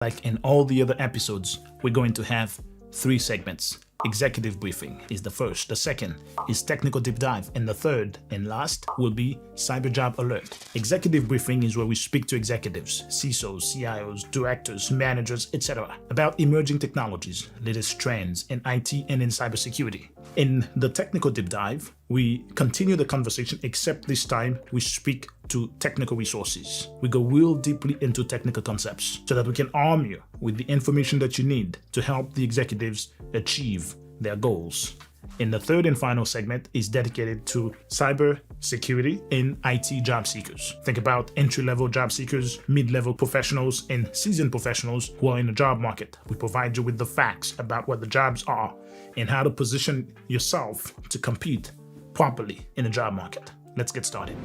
Like in all the other episodes, we're going to have 3 segments. Executive briefing is the first, the second is technical deep dive, and the third and last will be cyber job alert. Executive briefing is where we speak to executives, CISOs, CIOs, directors, managers, etc. about emerging technologies, latest trends in IT and in cybersecurity. In the technical deep dive, we continue the conversation, except this time we speak to technical resources. We go real deeply into technical concepts so that we can arm you with the information that you need to help the executives achieve their goals. In the third and final segment is dedicated to cyber security in IT job seekers. Think about entry-level job seekers, mid-level professionals, and seasoned professionals who are in the job market. We provide you with the facts about what the jobs are and how to position yourself to compete properly in the job market. Let's get started.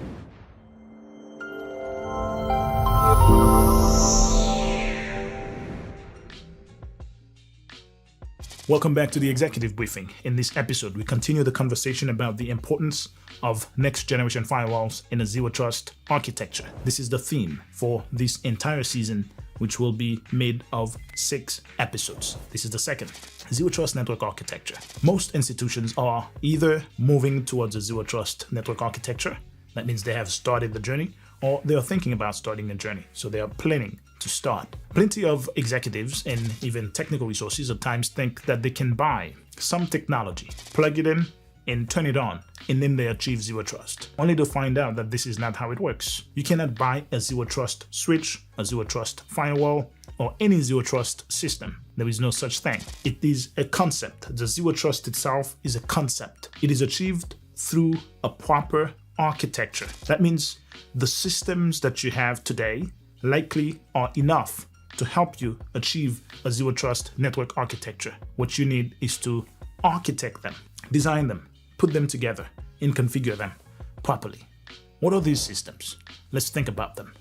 Welcome back to the Executive Briefing. In this episode, we continue the conversation about the importance of next-generation firewalls in a zero-trust architecture. This is the theme for this entire season, which will be made of 6 episodes. This is the second, zero-trust network architecture. Most institutions are either moving towards a zero-trust network architecture, that means they have started the journey, or they are thinking about starting a journey, so they are planning to start. Plenty of executives and even technical resources at times think that they can buy some technology, plug it in, and turn it on, and then they achieve zero trust, only to find out that this is not how it works. You cannot buy a zero trust switch, a zero trust firewall, or any zero trust system. There is no such thing. It is a concept. The zero trust itself is a concept. It is achieved through a proper architecture. That means the systems that you have today likely are enough to help you achieve a zero trust network architecture. What you need is to architect them, design them, put them together, and configure them properly. What are these systems? Let's think about them.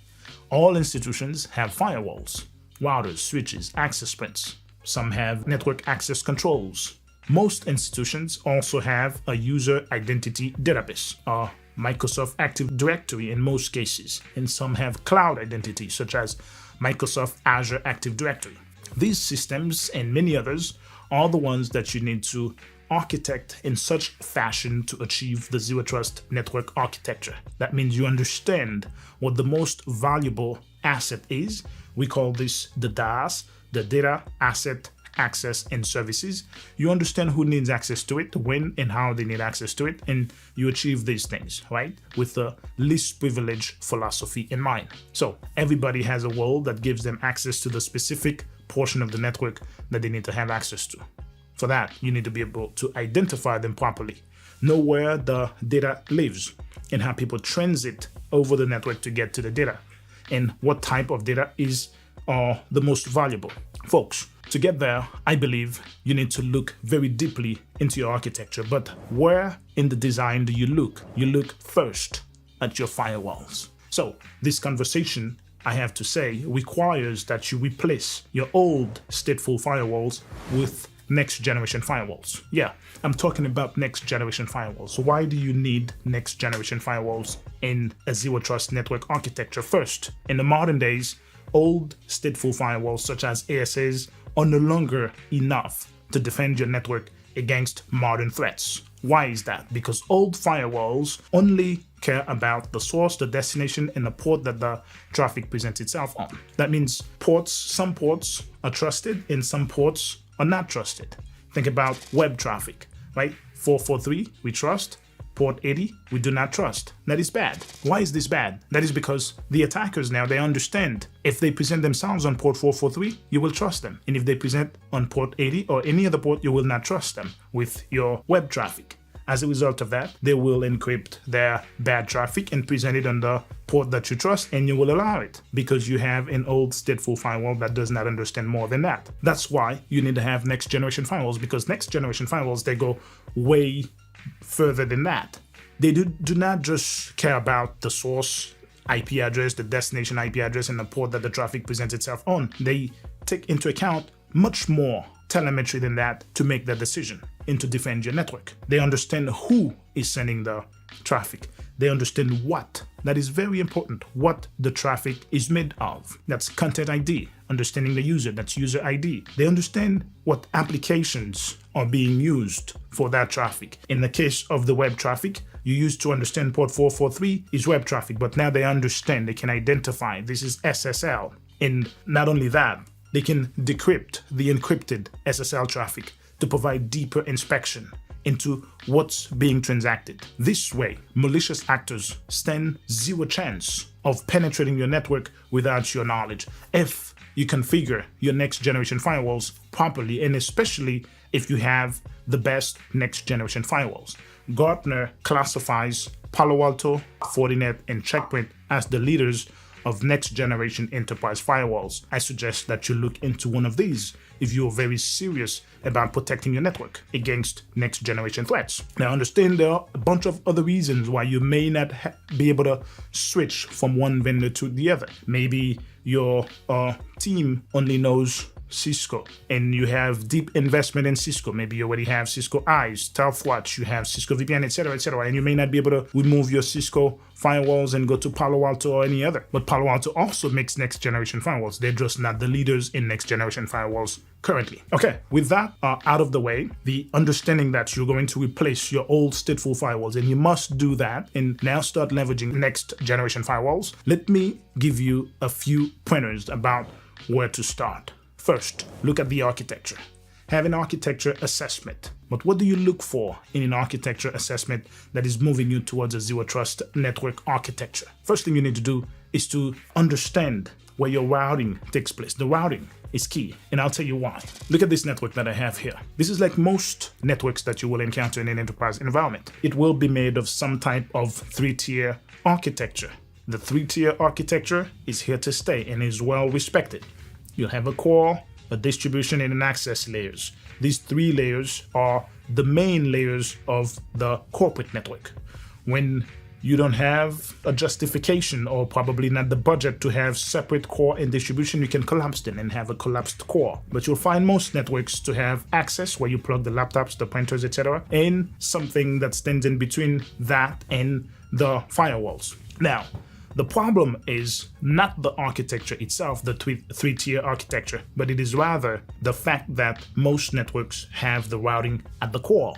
All institutions have firewalls, routers, switches, access points. Some have network access controls. Most institutions also have a user identity database, or Microsoft Active Directory in most cases, and some have cloud identity such as Microsoft Azure Active Directory. These systems and many others are the ones that you need to architect in such fashion to achieve the zero trust network architecture. That means you understand what the most valuable asset is. We call this the DAS, the data asset access and services. You understand who needs access to it, when and how they need access to it, and you achieve these things, right? With the least privilege philosophy in mind. So everybody has a role that gives them access to the specific portion of the network that they need to have access to. For that, you need to be able to identify them properly, know where the data lives, and how people transit over the network to get to the data, and what type of data is the most valuable. Folks, to get there, I believe you need to look very deeply into your architecture. But where in the design do you look? You look first at your firewalls. So this conversation, I have to say, requires that you replace your old stateful firewalls with next generation firewalls. Yeah, I'm talking about next generation firewalls. So why do you need next generation firewalls in a zero trust network architecture? First, in the modern days, old stateful firewalls such as ASAs are no longer enough to defend your network against modern threats. Why is that? Because old firewalls only care about the source, the destination, and the port that the traffic presents itself on. That means some ports are trusted and some ports are not trusted. Think about web traffic, right? 443, we trust. Port 80, we do not trust. That is bad. Why is this bad? That is because the attackers now, they understand if they present themselves on port 443, you will trust them. And if they present on port 80 or any other port, you will not trust them with your web traffic. As a result of that, they will encrypt their bad traffic and present it on the port that you trust, and you will allow it because you have an old stateful firewall that does not understand more than that. That's why you need to have next generation firewalls, because next generation firewalls, they go way further than that. They do not just care about the source IP address, the destination IP address, and the port that the traffic presents itself on. They take into account much more telemetry than that to make that decision and to defend your network. They understand who is sending the traffic. they understand what. That is very important, what the traffic is made of. That's content ID, understanding the user, that's user ID. They understand what applications are being used for that traffic. In the case of the web traffic, you used to understand port 443 is web traffic, but now they understand, they can identify this is SSL. And not only that, they can decrypt the encrypted SSL traffic to provide deeper inspection into what's being transacted. This way, malicious actors stand zero chance of penetrating your network without your knowledge if you configure your next generation firewalls properly, and especially if you have the best next generation firewalls. Gartner classifies Palo Alto, Fortinet, and Checkpoint as the leaders of next generation enterprise firewalls. I suggest that you look into one of these if you're very serious about protecting your network against next generation threats. Now understand there are a bunch of other reasons why you may not be able to switch from one vendor to the other. Maybe your team only knows Cisco and you have deep investment in Cisco. Maybe you already have Cisco Eyes, TelFwatch, you have Cisco VPN, etc., and you may not be able to remove your Cisco firewalls and go to Palo Alto or any other. But Palo Alto also makes next generation firewalls. They're just not the leaders in next generation firewalls currently. Okay, with that out of the way, the understanding that you're going to replace your old stateful firewalls, and you must do that and now start leveraging next generation firewalls, let me give you a few pointers about where to start. First, look at the architecture. Have an architecture assessment. But what do you look for in an architecture assessment that is moving you towards a zero trust network architecture? First thing you need to do is to understand where your routing takes place. The routing is key, and I'll tell you why. Look at this network that I have here. This is like most networks that you will encounter in an enterprise environment. It will be made of some type of 3-tier architecture. The 3-tier architecture is here to stay and is well respected. You'll have a core, a distribution, and an access layers. These 3 layers are the main layers of the corporate network. When you don't have a justification or probably not the budget to have separate core and distribution, you can collapse them and have a collapsed core. But you'll find most networks to have access where you plug the laptops, the printers, etc., and something that stands in between that and the firewalls. Now, the problem is not the architecture itself, the 3-tier architecture, but it is rather the fact that most networks have the routing at the core.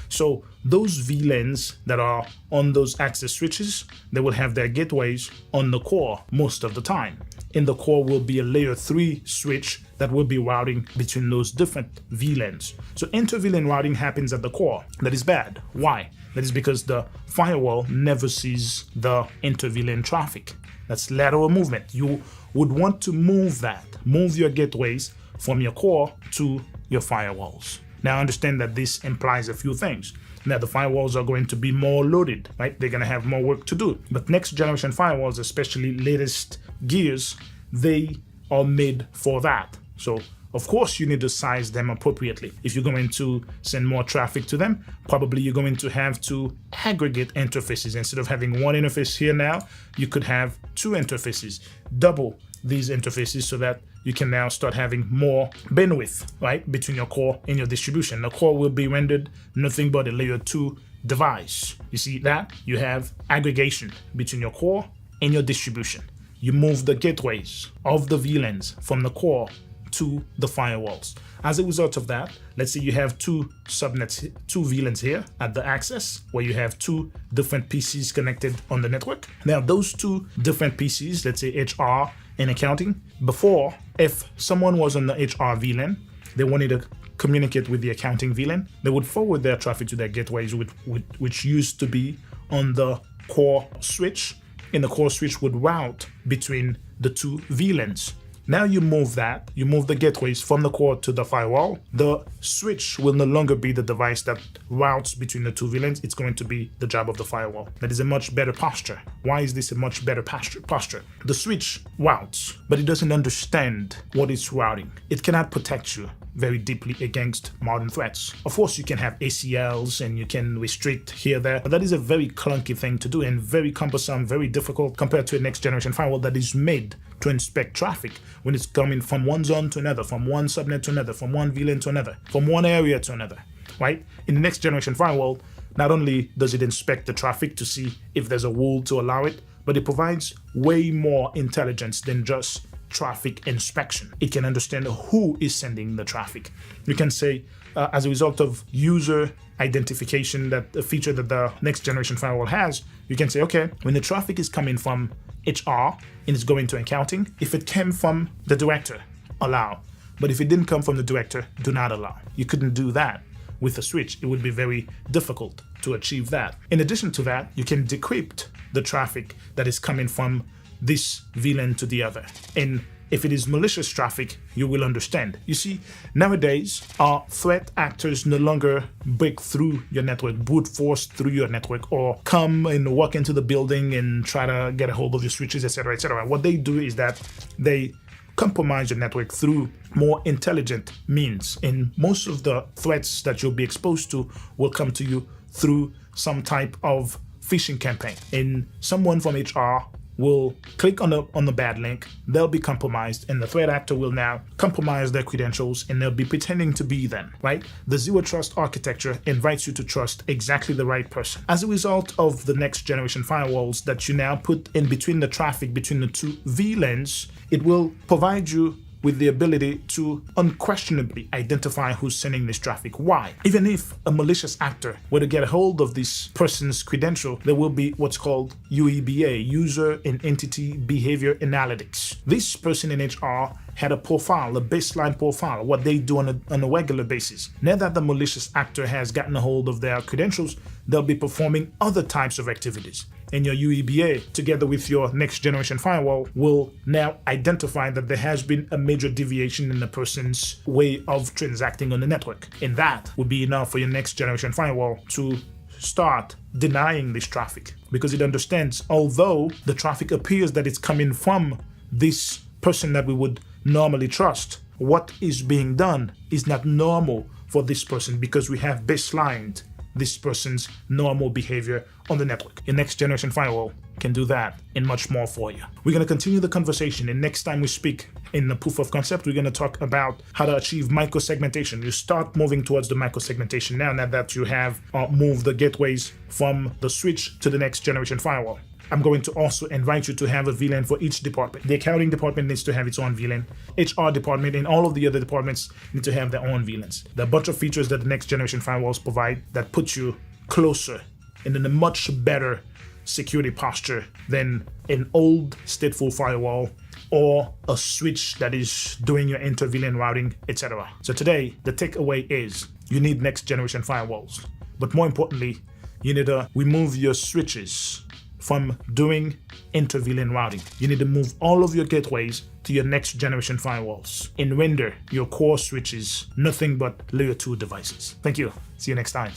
So those VLANs that are on those access switches, they will have their gateways on the core most of the time. In the core will be a layer 3 switch that will be routing between those different VLANs. So inter-VLAN routing happens at the core. That is bad. Why? That is because the firewall never sees the inter-VLAN traffic. That's lateral movement. You would want to move that, move your gateways from your core to your firewalls. Now understand that this implies a few things. Now the firewalls are going to be more loaded, right? They're going to have more work to do. But next generation firewalls, especially latest gears, they are made for that. So of course you need to size them appropriately. If you're going to send more traffic to them, probably you're going to have to aggregate interfaces. Instead of having one interface here now, you could have 2 interfaces, double these interfaces so that you can now start having more bandwidth, right, between your core and your distribution. The core will be rendered nothing but a layer 2 device. You see that? You have aggregation between your core and your distribution. You move the gateways of the VLANs from the core to the firewalls. As a result of that, let's say you have 2 subnets, 2 VLANs here at the access, where you have 2 different PCs connected on the network. Now those 2 different PCs, let's say HR and accounting, before, if someone was on the HR VLAN, they wanted to communicate with the accounting VLAN, they would forward their traffic to their gateways, which used to be on the core switch, and the core switch would route between the 2 VLANs. Now you move that, you move the gateways from the core to the firewall. The switch will no longer be the device that routes between the 2 VLANs. It's going to be the job of the firewall. That is a much better posture. Why is this a much better posture? The switch routes, but it doesn't understand what it's routing. It cannot protect you very deeply against modern threats. Of course, you can have ACLs and you can restrict here, there, but that is a very clunky thing to do and very cumbersome, very difficult compared to a next generation firewall that is made to inspect traffic when it's coming from one zone to another, from one subnet to another, from one VLAN to another, from one area to another, right? In the next generation firewall, Not only does it inspect the traffic to see if there's a rule to allow it, but it provides way more intelligence than just traffic inspection. It can understand who is sending the traffic. You can say, as a result of user identification, that a feature that the next generation firewall has, you can say, okay, when the traffic is coming from HR and it's going to accounting, if it came from the director, allow. But if it didn't come from the director, do not allow. You couldn't do that with a switch. It would be very difficult to achieve that. In addition to that, you can decrypt the traffic that is coming from this VLAN to the other. And if it is malicious traffic, you will understand. You see, nowadays, our threat actors no longer break through your network, brute force through your network, or come and walk into the building and try to get a hold of your switches, etc., etc. What they do is that they compromise your network through more intelligent means. And most of the threats that you'll be exposed to will come to you through some type of phishing campaign. And someone from HR will click on the bad link, they'll be compromised, and the threat actor will now compromise their credentials, and they'll be pretending to be them, right? The zero trust architecture invites you to trust exactly the right person. As a result of the next generation firewalls that you now put in between the traffic between the two VLANs, it will provide you with the ability to unquestionably identify who's sending this traffic. Why? Even if a malicious actor were to get a hold of this person's credential, there will be what's called UEBA, User and Entity Behavior Analytics. This person in HR had a profile, a baseline profile, what they do on a regular basis. Now that the malicious actor has gotten a hold of their credentials, they'll be performing other types of activities. And your UEBA, together with your next generation firewall, will now identify that there has been a major deviation in the person's way of transacting on the network. And that would be enough for your next generation firewall to start denying this traffic, because it understands, although the traffic appears that it's coming from this person that we would normally trust, what is being done is not normal for this person, because we have baselined this person's normal behavior on the network. Your next generation firewall can do that and much more for you. We're going to continue the conversation, and next time we speak in the proof of concept, we're going to talk about how to achieve microsegmentation. You start moving towards the microsegmentation now that you have moved the gateways from the switch to the next generation firewall. I'm going to also invite you to have a VLAN for each department. The accounting department needs to have its own VLAN. HR department and all of the other departments need to have their own VLANs. There are a bunch of features that the next generation firewalls provide that put you closer and in a much better security posture than an old stateful firewall or a switch that is doing your inter-VLAN routing, etc. So today, the takeaway is you need next generation firewalls. But more importantly, you need to remove your switches from doing inter-VLAN routing. You need to move all of your gateways to your next generation firewalls and render your core switches nothing but layer 2 devices. Thank you. See you next time.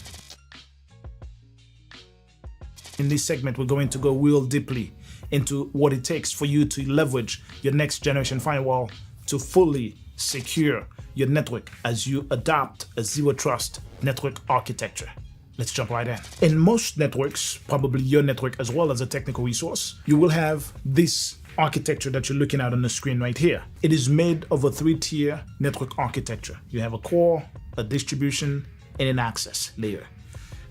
In this segment, we're going to go real deeply into what it takes for you to leverage your next generation firewall to fully secure your network as you adopt a zero trust network architecture. Let's jump right in. In most networks, probably your network as well as a technical resource, you will have this architecture that you're looking at on the screen right here. It is made of a 3-tier network architecture. You have a core, a distribution, and an access layer.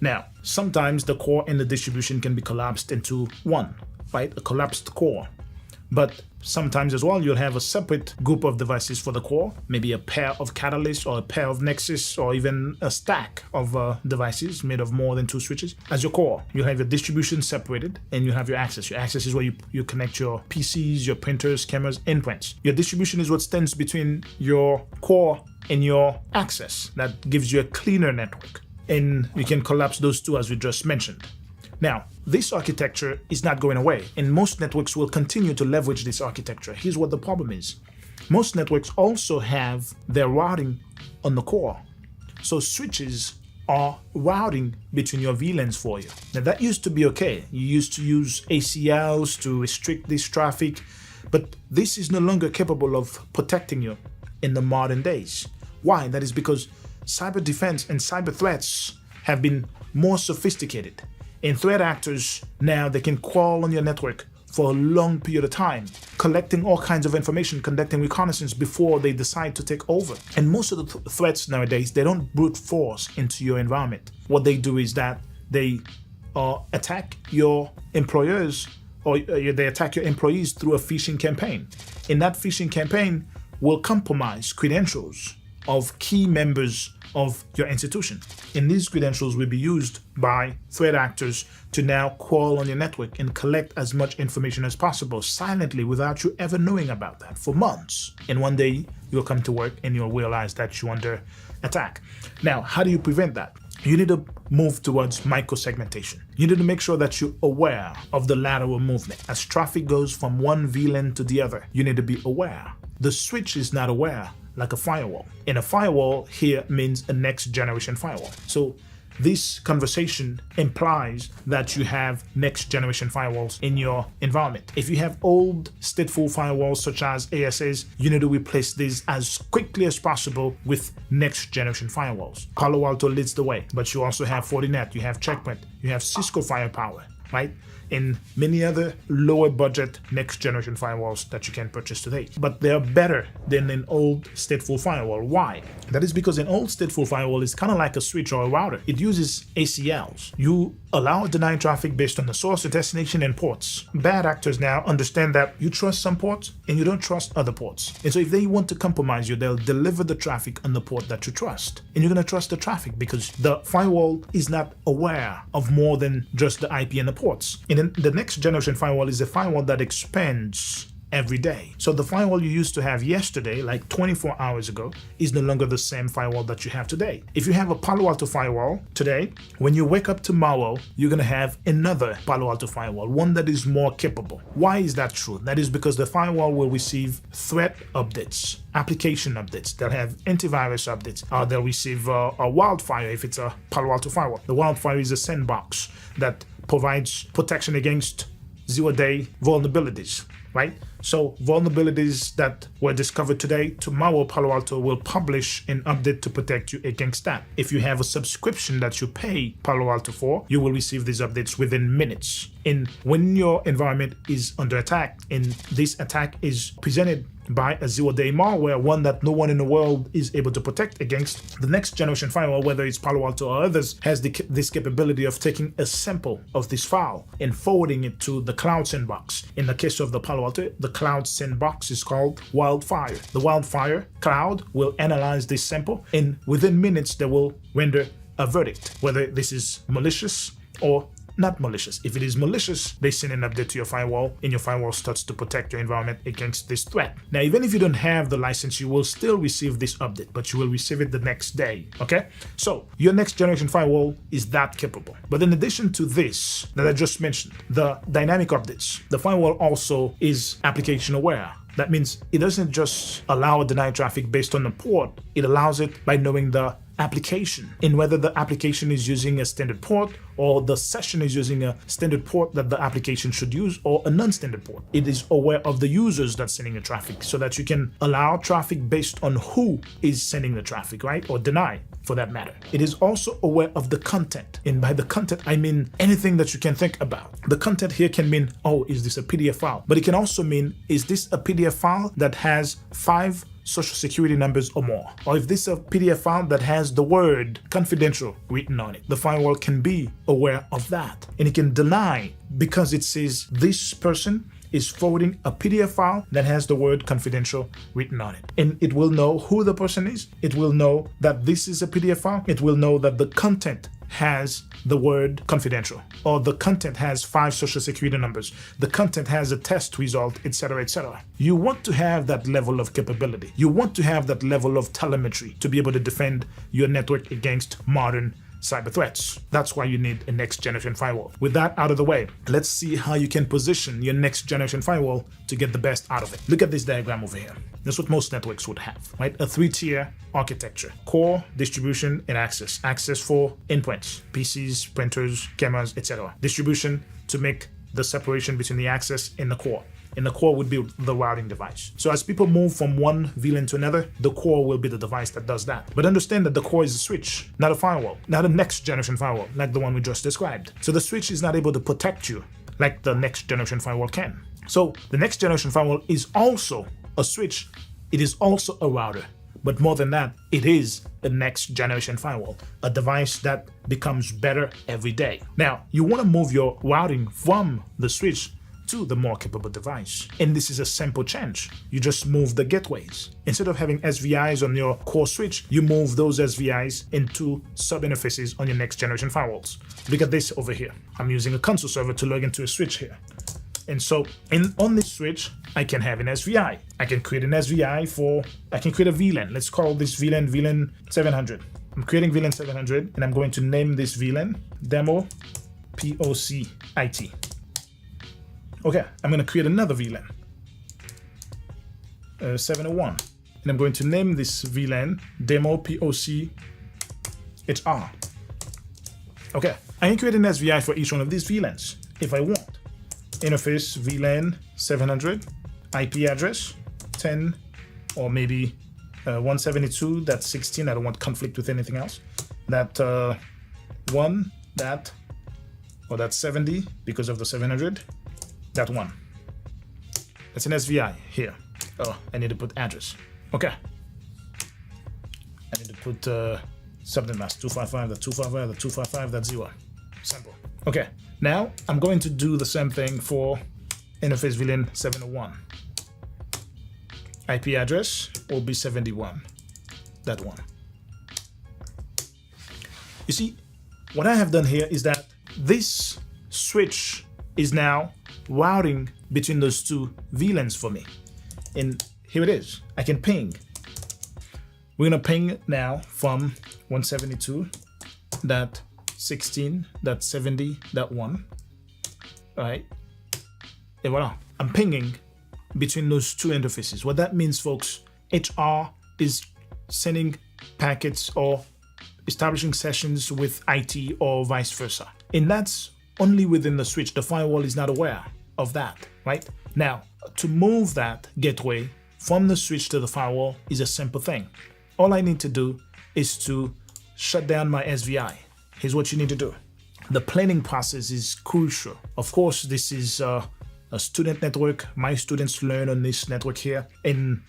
Now, sometimes the core and the distribution can be collapsed into one, right? A collapsed core. But sometimes as well, you'll have a separate group of devices for the core, maybe a pair of Catalyst or a pair of Nexus or even a stack of devices made of more than 2 switches as your core. You'll have your distribution separated and you have your access. Your access is where you connect your PCs, your printers, cameras, endpoints. Your distribution is what stands between your core and your access. That gives you a cleaner network. And you can collapse those two as we just mentioned. Now, this architecture is not going away, and most networks will continue to leverage this architecture. Here's what the problem is. Most networks also have their routing on the core. So switches are routing between your VLANs for you. Now that used to be okay. You used to use ACLs to restrict this traffic, but this is no longer capable of protecting you in the modern days. Why? That is because cyber defense and cyber threats have been more sophisticated. And threat actors now, they can crawl on your network for a long period of time, collecting all kinds of information, conducting reconnaissance before they decide to take over. And most of the threats nowadays, they don't brute force into your environment. What they do is that they attack your employers, or they attack your employees through a phishing campaign. In that phishing campaign will compromise credentials of key members of your institution. And these credentials will be used by threat actors to now crawl on your network and collect as much information as possible silently without you ever knowing about that for months. And one day you'll come to work and you'll realize that you're under attack. Now, how do you prevent that? You need to move towards micro-segmentation. You need to make sure that you're aware of the lateral movement. As traffic goes from one VLAN to the other, you need to be aware. The switch is not aware like a firewall. And a firewall here means a next generation firewall. So this conversation implies that you have next generation firewalls in your environment. If you have old stateful firewalls such as ASAs, you need to replace these as quickly as possible with next generation firewalls. Palo Alto leads the way, but you also have Fortinet, you have Checkpoint, you have Cisco Firepower, right? And many other lower budget next generation firewalls that you can purchase today. But they are better than an old stateful firewall. Why? That is because an old stateful firewall is kind of like a switch or a router. It uses ACLs. You allow denied traffic based on the source, the destination, and ports. Bad actors now understand that you trust some ports and you don't trust other ports. And so if they want to compromise you, they'll deliver the traffic on the port that you trust. And you're going to trust the traffic because the firewall is not aware of more than just the IP and the ports. And the next generation firewall is a firewall that expands every day. So the firewall you used to have yesterday, like 24 hours ago, is no longer the same firewall that you have today. If you have a Palo Alto firewall today, when you wake up tomorrow, you're going to have another Palo Alto firewall, one that is more capable. Why is that true? That is because the firewall will receive threat updates, application updates. They'll have antivirus updates. They'll receive a wildfire if it's a Palo Alto firewall. The wildfire is a sandbox that provides protection against zero-day vulnerabilities, right? So vulnerabilities that were discovered today, tomorrow Palo Alto will publish an update to protect you against that. If you have a subscription that you pay Palo Alto for, you will receive these updates within minutes. And when your environment is under attack, and this attack is presented by a zero-day malware, one that no one in the world is able to protect against, the next generation firewall, whether it's Palo Alto or others, has this capability of taking a sample of this file and forwarding it to the cloud sandbox. In the case of the Palo Alto, the cloud sandbox is called Wildfire. The Wildfire cloud will analyze this sample, and within minutes they will render a verdict, whether this is malicious or not malicious. If it is malicious, they send an update to your firewall, and your firewall starts to protect your environment against this threat. Now, even if you don't have the license, you will still receive this update, but you will receive it the next day, okay? So your next generation firewall is that capable. But in addition to this that I just mentioned, the dynamic updates, the firewall also is application aware. That means it doesn't just allow denied traffic based on the port, it allows it by knowing the application and whether the application is using a standard port or the session is using a standard port that the application should use or a non-standard port. It is aware of the users that's sending the traffic so that you can allow traffic based on who is sending the traffic, right? Or deny for that matter. It is also aware of the content. And by the content, I mean anything that you can think about. The content here can mean, oh, is this a PDF file? But it can also mean, is this a PDF file that has 5 social security numbers or more? Or if this is a PDF file that has the word confidential written on it, the firewall can be aware of that. And it can deny because it says this person is forwarding a PDF file that has the word confidential written on it. And it will know who the person is. It will know that this is a PDF file. It will know that the content has the word confidential, or the content has 5 social security numbers, the content has a test result, etc., etc. You want to have that level of capability. You want to have that level of telemetry to be able to defend your network against modern cyber threats. That's why you need a next generation firewall. With that out of the way, let's see how you can position your next generation firewall to get the best out of it. Look at this diagram over here. That's what most networks would have, right? A 3-tier architecture: core, distribution, and access. Access for endpoints, PCs, printers, cameras, etc. Distribution to make the separation between the access and the core. And the core would be the routing device. So as people move from one VLAN to another, the core will be the device that does that. But understand that the core is a switch, not a firewall, not a next generation firewall like the one we just described. So the switch is not able to protect you like the next generation firewall can. So the next generation firewall is also a switch. It is also a router. But more than that, it is a next generation firewall, a device that becomes better every day. Now, you want to move your routing from the switch to the more capable device. And this is a simple change. You just move the gateways. Instead of having SVIs on your core switch, you move those SVIs into sub-interfaces on your next generation firewalls. Look at this over here. I'm using a console server to log into a switch here. And so on this switch, I can have an SVI. I can create an SVI I can create a VLAN. Let's call this VLAN 700. I'm creating VLAN 700 and I'm going to name this VLAN demo POC IT. Okay, I'm going to create another VLAN, 701, and I'm going to name this VLAN demo POC HR. Okay, I can create an SVI for each one of these VLANs if I want. Interface VLAN 700, IP address 10 or maybe 172, that's 16. I don't want conflict with anything else. That 1, that's 70 because of the 700. That one. That's an SVI here. Oh, I need to put address. Okay. I need to put subnet mask 255.255.255.0. Simple. Okay. Now I'm going to do the same thing for interface VLAN 701. IP address will be 71. That one. You see, what I have done here is that this switch is now routing between those two VLANs for me. And here it is. I can ping. We're gonna ping now from 172.16.70.1. Right? And voila. I'm pinging between those two interfaces. What that means, folks, HR is sending packets or establishing sessions with IT or vice versa. And that's only within the switch. The firewall is not aware of that, right? Now, to move that gateway from the switch to the firewall is a simple thing. All I need to do is to shut down my SVI. Here's what you need to do. The planning process is crucial. Of course, this is a student network. My students learn on this network here, and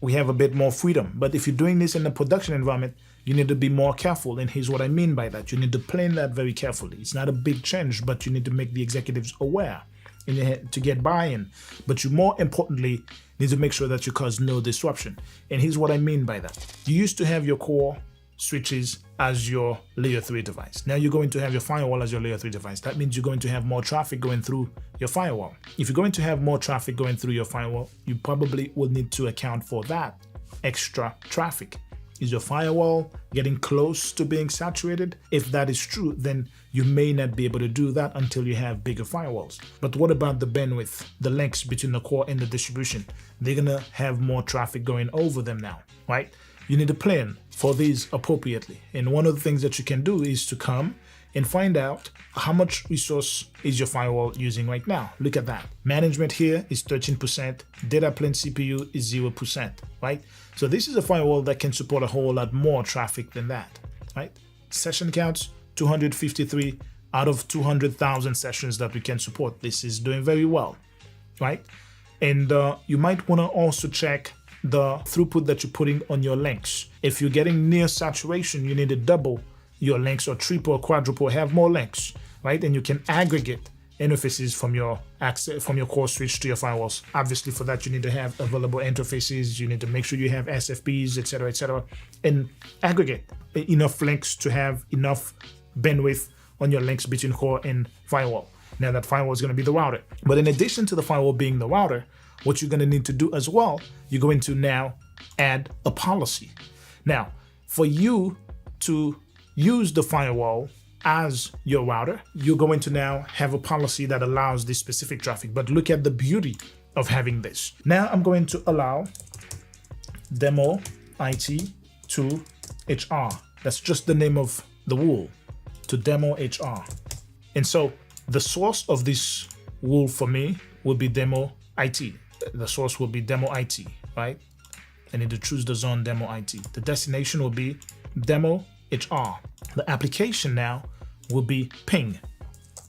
we have a bit more freedom. But if you're doing this in a production environment, you need to be more careful. And here's what I mean by that. You need to plan that very carefully. It's not a big change, but you need to make the executives aware to get buy-in. But you more importantly need to make sure that you cause no disruption. And here's what I mean by that. You used to have your core switches as your layer 3 device. Now you're going to have your firewall as your layer 3 device. That means you're going to have more traffic going through your firewall. If you're going to have more traffic going through your firewall, you probably will need to account for that extra traffic. Is your firewall getting close to being saturated? If that is true, then you may not be able to do that until you have bigger firewalls. But what about the bandwidth, the links between the core and the distribution? They're gonna have more traffic going over them now, right? You need to plan for these appropriately. And one of the things that you can do is to come and find out how much resource is your firewall using right now. Look at that. Management here is 13%. Data plane CPU is 0%, right? So this is a firewall that can support a whole lot more traffic than that, right? Session counts, 253 out of 200,000 sessions that we can support. This is doing very well, right? And you might want to also check the throughput that you're putting on your links. If you're getting near saturation, you need to double your links or triple or quadruple, have more links, right? And you can aggregate interfaces from your core switch to your firewalls. Obviously, for that, you need to have available interfaces. You need to make sure you have SFPs, etc., and aggregate enough links to have enough bandwidth on your links between core and firewall. Now that firewall is going to be the router. But in addition to the firewall being the router, what you're going to need to do as well, you're going to now add a policy. Now, for you to use the firewall as your router, you're going to now have a policy that allows this specific traffic. But look at the beauty of having this. Now I'm going to allow demo IT to HR. That's just the name of the rule, to demo HR. And so the source of this rule for me will be demo IT. The source will be demo IT, right? I need to choose the zone demo IT. The destination will be demo HR. The application now will be ping,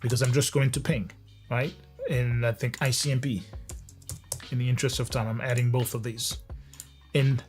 because I'm just going to ping, right? And I think ICMP. In the interest of time, I'm adding both of these. And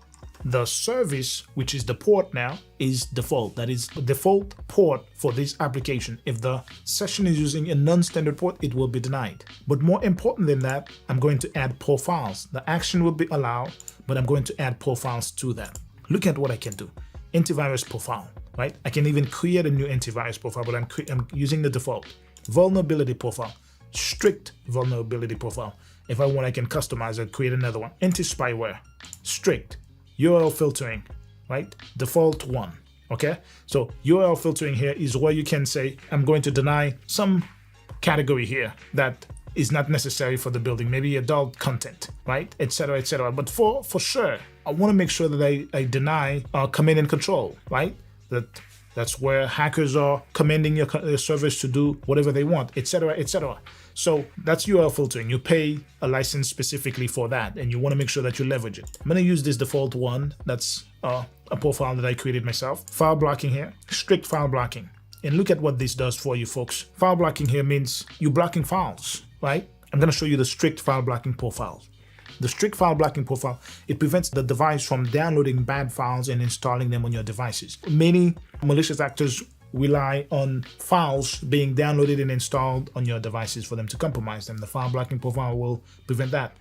the service, which is the port now, is default. That is the default port for this application. If the session is using a non-standard port, it will be denied. But more important than that, I'm going to add profiles. The action will be allowed, but I'm going to add profiles to that. Look at what I can do. Antivirus profile, right? I can even create a new antivirus profile, but I'm using the default. Vulnerability profile, strict vulnerability profile. If I want, I can customize it, create another one. Anti-spyware, strict. URL filtering, right? Default one, okay? So URL filtering here is where you can say, I'm going to deny some category here that is not necessary for the building, maybe adult content, right? Etc., etc. But for sure, I want to make sure that I deny command and control, right? That's where hackers are commanding your service to do whatever they want, etc., etc. So that's URL filtering. You pay a license specifically for that, and you want to make sure that you leverage it. I'm going to use this default one. That's a profile that I created myself. File blocking here, strict file blocking. And look at what this does for you folks. File blocking here means you're blocking files, right? I'm going to show you the strict file blocking profile. The strict file blocking profile, it prevents the device from downloading bad files and installing them on your devices. Many malicious actors rely on files being downloaded and installed on your devices for them to compromise them. The file blocking profile will prevent that.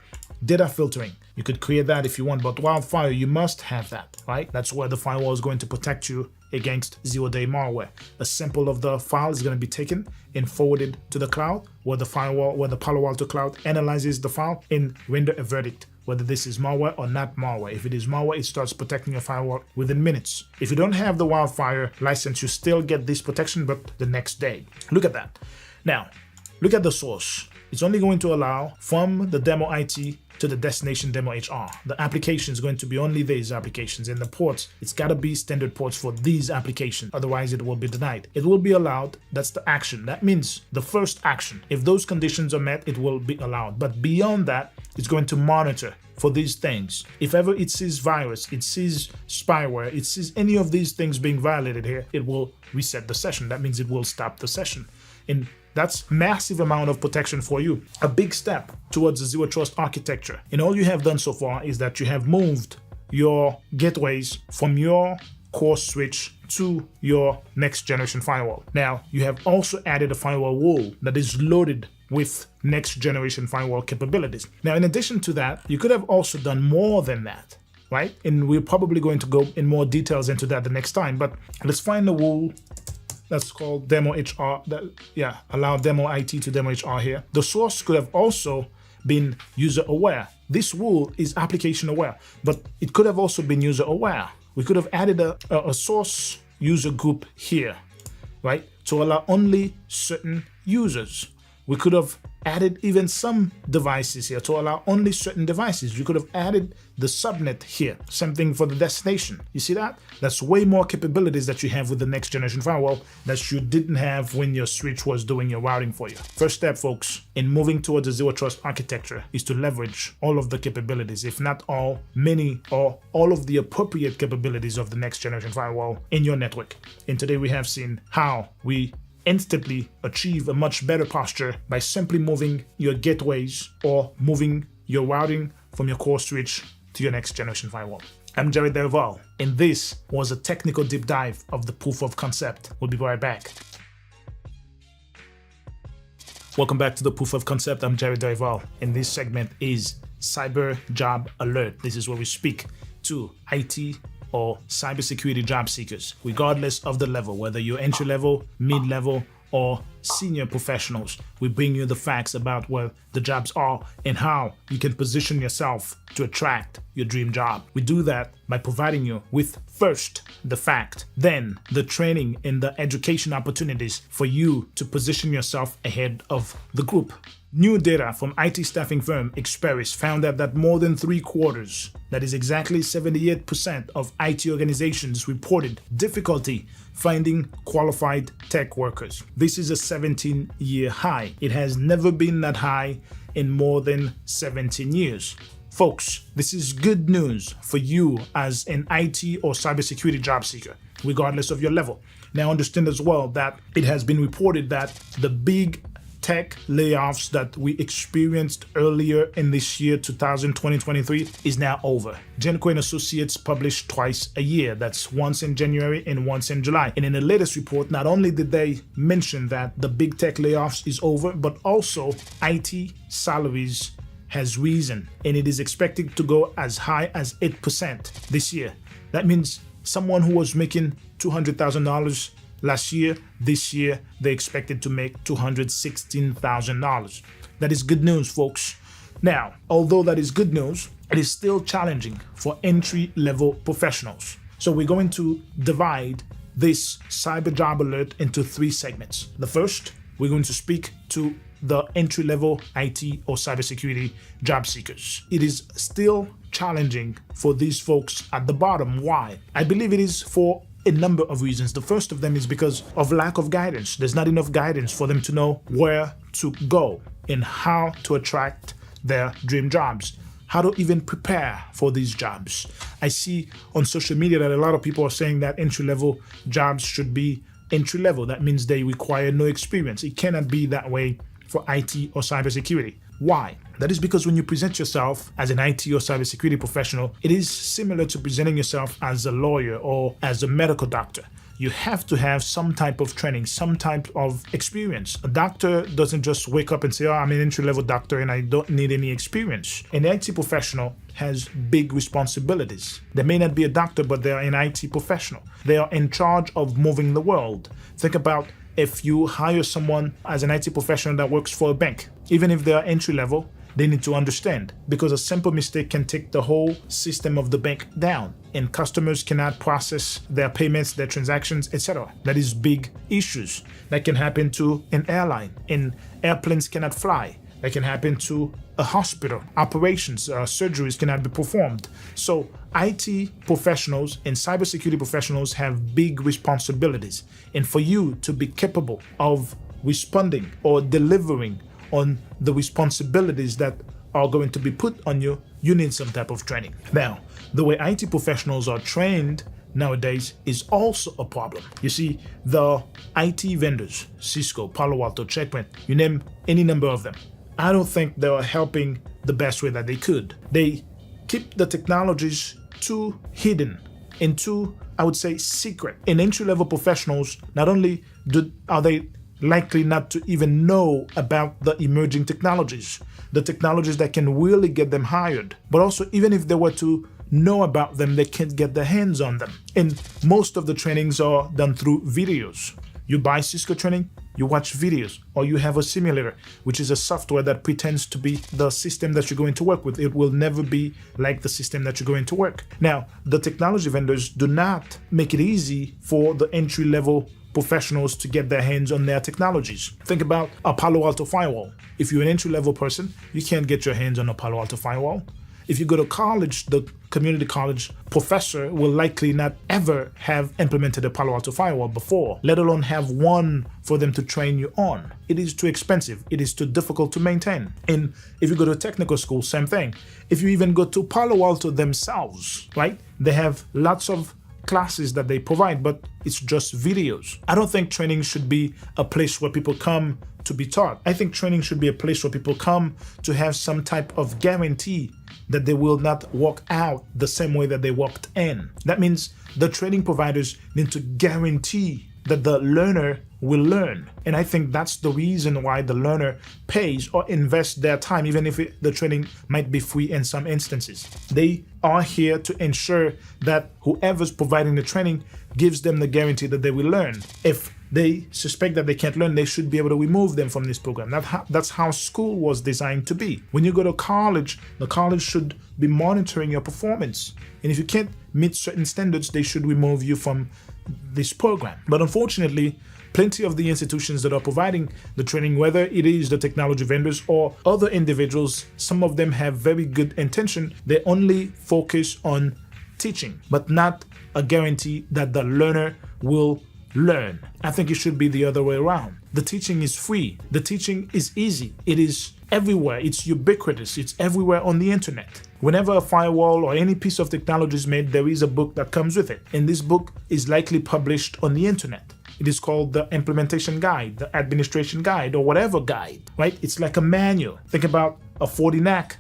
Data filtering, you could create that if you want, but wildfire, you must have that, right? That's where the firewall is going to protect you against zero-day malware. A sample of the file is going to be taken and forwarded to the cloud, where the Palo Alto cloud analyzes the file and render a verdict whether this is malware or not malware. If it is malware, it starts protecting your firewall within minutes. If you don't have the wildfire license, you still get this protection, but the next day. Look at that. Now, look at the source. It's only going to allow from the demo IT to the destination demo HR. The application is going to be only these applications, and the ports, it's got to be standard ports for these applications. Otherwise, it will be denied. It will be allowed. That's the action. That means the first action. If those conditions are met, it will be allowed. But beyond that, it's going to monitor for these things. If ever it sees virus, it sees spyware, it sees any of these things being violated here, it will reset the session. That means it will stop the session. And that's massive amount of protection for you. A big step towards the zero trust architecture. And all you have done so far is that you have moved your gateways from your core switch to your next generation firewall. Now, you have also added a firewall rule that is loaded with next generation firewall capabilities. Now, in addition to that, you could have also done more than that, right? And we're probably going to go in more details into that the next time, but let's find the rule that's called demo HR, allow demo IT to demo HR here. The source could have also been user aware. This rule is application aware, but it could have also been user aware. We could have added a source user group here, right? To allow only certain users. We could have added even some devices here to allow only certain devices. You could have added the subnet here, same thing for the destination. You see that? That's way more capabilities that you have with the next generation firewall that you didn't have when your switch was doing your routing for you. First step, folks, in moving towards a zero trust architecture is to leverage all of the capabilities, if not all, many or all of the appropriate capabilities of the next generation firewall in your network. And today we have seen how we instantly achieve a much better posture by simply moving your gateways or moving your routing from your core switch to your next generation firewall. I'm Jared Derival, and this was a technical deep dive of the proof of concept. We'll be right back. Welcome back to the proof of concept. I'm Jared Derival, and this segment is Cyber Job Alert. This is where we speak to IT or cybersecurity job seekers, regardless of the level, whether you're entry level, mid level, or senior professionals. We bring you the facts about where the jobs are and how you can position yourself to attract your dream job. We do that by providing you with first the fact, then the training and the education opportunities for you to position yourself ahead of the group. New data from IT staffing firm Experis found that more than 3/4, that is exactly 78% of IT organizations reported difficulty finding qualified tech workers. This is a 17-year high. It has never been that high in more than 17 years. Folks, this is good news for you as an IT or cybersecurity job seeker, regardless of your level. Now understand as well that it has been reported that the big tech layoffs that we experienced earlier in this year, 2023, is now over. Genco & Associates publish twice a year. That's once in January and once in July. And in the latest report, not only did they mention that the big tech layoffs is over, but also IT salaries has risen, and it is expected to go as high as 8% this year. That means someone who was making $200,000 last year, this year, they expected to make $216,000. That is good news, folks. Now, although that is good news, it is still challenging for entry-level professionals. So we're going to divide this cyber job alert into 3 segments. The first, we're going to speak to the entry-level IT or cybersecurity job seekers. It is still challenging for these folks at the bottom. Why? I believe it is for a number of reasons. The first of them is because of lack of guidance. There's not enough guidance for them to know where to go and how to attract their dream jobs, how to even prepare for these jobs. I see on social media that a lot of people are saying that entry-level jobs should be entry-level. That means they require no experience. It cannot be that way for IT or cybersecurity. Why? That is because when you present yourself as an IT or cybersecurity professional, it is similar to presenting yourself as a lawyer or as a medical doctor. You have to have some type of training, some type of experience. A doctor doesn't just wake up and say, oh, I'm an entry-level doctor and I don't need any experience. An IT professional has big responsibilities. They may not be a doctor, but they are an IT professional. They are in charge of moving the world. Think about if you hire someone as an IT professional that works for a bank. Even if they are entry-level, they need to understand, because a simple mistake can take the whole system of the bank down, and customers cannot process their payments, their transactions, etc. That is big issues. That can happen to an airline, and airplanes cannot fly. That can happen to a hospital. Operations, surgeries cannot be performed. So IT professionals and cybersecurity professionals have big responsibilities. And for you to be capable of responding or delivering on the responsibilities that are going to be put on you, you need some type of training. Now, the way IT professionals are trained nowadays is also a problem. You see, the IT vendors, Cisco, Palo Alto, Checkpoint, you name any number of them, I don't think they are helping the best way that they could. They keep the technologies too hidden and too, I would say, secret. And entry-level professionals, not only are they likely not to even know about the emerging technologies, the technologies that can really get them hired, but also even if they were to know about them, they can't get their hands on them. And most of the trainings are done through videos. You buy Cisco training, you watch videos, or you have a simulator, which is a software that pretends to be the system that you're going to work with. It will never be like the system that you're going to work. Now, the technology vendors do not make it easy for the entry-level professionals to get their hands on their technologies. Think about a Palo Alto firewall. If you're an entry-level person, you can't get your hands on a Palo Alto firewall. If you go to college, the community college professor will likely not ever have implemented a Palo Alto firewall before, let alone have one for them to train you on. It is too expensive. It is too difficult to maintain. And if you go to technical school, same thing. If you even go to Palo Alto themselves, right? They have lots of classes that they provide, but it's just videos. I don't think training should be a place where people come to be taught. I think training should be a place where people come to have some type of guarantee that they will not walk out the same way that they walked in. That means the training providers need to guarantee that the learner will learn. And I think that's the reason why the learner pays or invests their time, even if the training might be free in some instances. They are here to ensure that whoever's providing the training gives them the guarantee that they will learn. If they suspect that they can't learn, they should be able to remove them from this program. That's how school was designed to be. When you go to college, the college should be monitoring your performance. And if you can't meet certain standards, they should remove you from this program. But unfortunately, plenty of the institutions that are providing the training, whether it is the technology vendors or other individuals, some of them have very good intention. They only focus on teaching, but not a guarantee that the learner will learn. I think it should be the other way around. The teaching is free. The teaching is easy. It is everywhere. It's ubiquitous. It's everywhere on the internet. Whenever a firewall or any piece of technology is made, there is a book that comes with it. And this book is likely published on the internet. It is called the implementation guide, the administration guide, or whatever guide, right? It's like a manual. Think about a 40NAC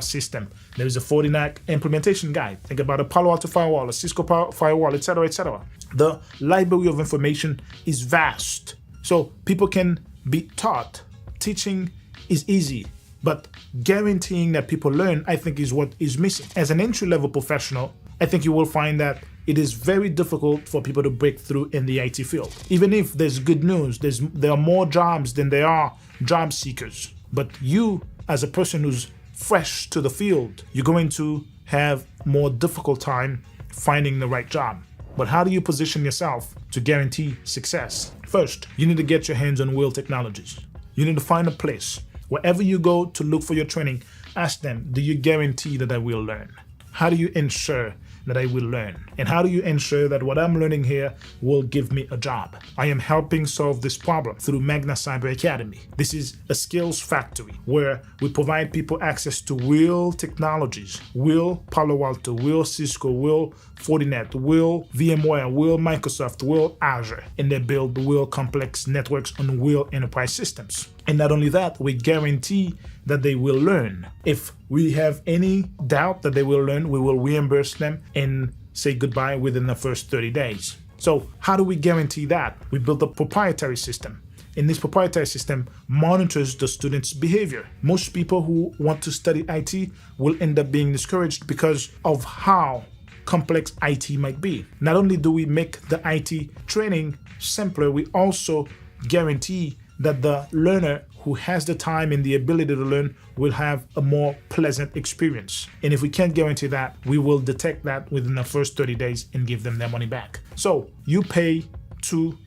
system. There is a 40NAC implementation guide. Think about a Palo Alto firewall, a Cisco firewall, etc., etc. The library of information is vast, so people can be taught. Teaching is easy, but guaranteeing that people learn, I think, is what is missing. As an entry-level professional, I think you will find that it is very difficult for people to break through in the IT field. Even if there's good news, there are more jobs than there are job seekers. But you, as a person who's fresh to the field, you're going to have more difficult time finding the right job. But how do you position yourself to guarantee success? First, you need to get your hands on real technologies. You need to find a place. Wherever you go to look for your training, ask them, do you guarantee that I will learn? How do you ensure that I will learn? And how do you ensure that what I'm learning here will give me a job? I am helping solve this problem through Magna Cyber Academy. This is a skills factory where we provide people access to real technologies, real Palo Alto, real Cisco, real Fortinet, real VMware, real Microsoft, real Azure, and they build real complex networks on real enterprise systems. And not only that, we guarantee that they will learn. If we have any doubt that they will learn, we will reimburse them and say goodbye within the first 30 days. So how do we guarantee that? We built a proprietary system. And this proprietary system monitors the student's behavior. Most people who want to study IT will end up being discouraged because of how complex IT might be. Not only do we make the IT training simpler, we also guarantee that the learner who has the time and the ability to learn will have a more pleasant experience. And if we can't guarantee that, we will detect that within the first 30 days and give them their money back. So you pay to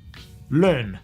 learn,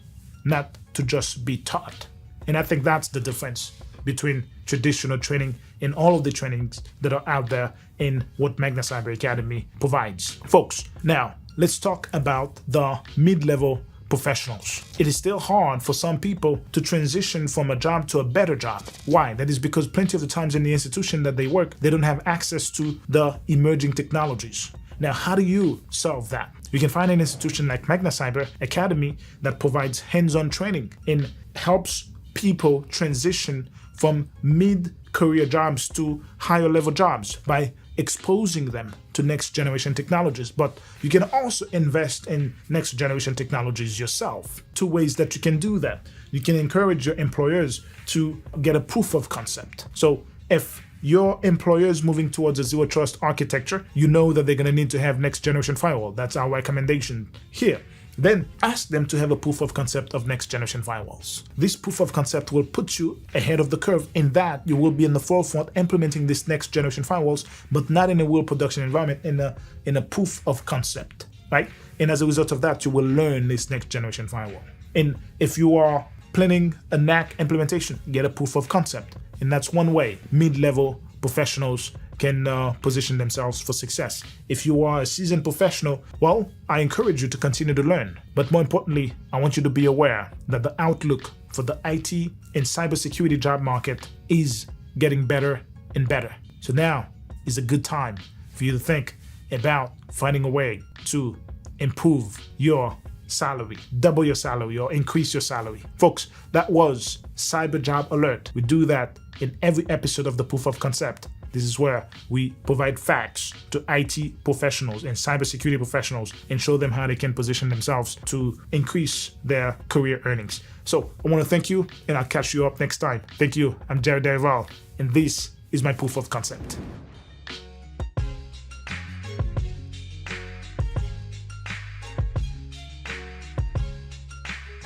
not to just be taught. And I think that's the difference between traditional training and all of the trainings that are out there in what Magna Cyber Academy provides. Folks, now let's talk about the mid-level professionals. It is still hard for some people to transition from a job to a better job. Why? That is because plenty of the times in the institution that they work, they don't have access to the emerging technologies. Now, how do you solve that? You can find an institution like Magna Cyber Academy that provides hands-on training and helps people transition from mid-career jobs to higher level jobs by exposing them to next generation technologies. But you can also invest in next generation technologies yourself. Two ways that you can do that. You can encourage your employers to get a proof of concept. So if your employer is moving towards a zero trust architecture, you know that they're going to need to have next generation firewall. That's our recommendation here. Then ask them to have a proof of concept of next generation firewalls. This proof of concept will put you ahead of the curve in that you will be in the forefront implementing this next generation firewalls, but not in a real production environment, in a proof of concept, right? And as a result of that, you will learn this next generation firewall. And if you are planning a NAC implementation, get a proof of concept. And that's one way mid-level professionals can position themselves for success. If you are a seasoned professional, well, I encourage you to continue to learn. But more importantly, I want you to be aware that the outlook for the IT and cybersecurity job market is getting better and better. So now is a good time for you to think about finding a way to improve your salary, double your salary, or increase your salary. Folks, that was Cyber Job Alert. We do that in every episode of the Proof of Concept. This is where we provide facts to IT professionals and cybersecurity professionals and show them how they can position themselves to increase their career earnings. So I want to thank you, and I'll catch you up next time. Thank you. I'm Jared Derival, and this is my Proof of Concept.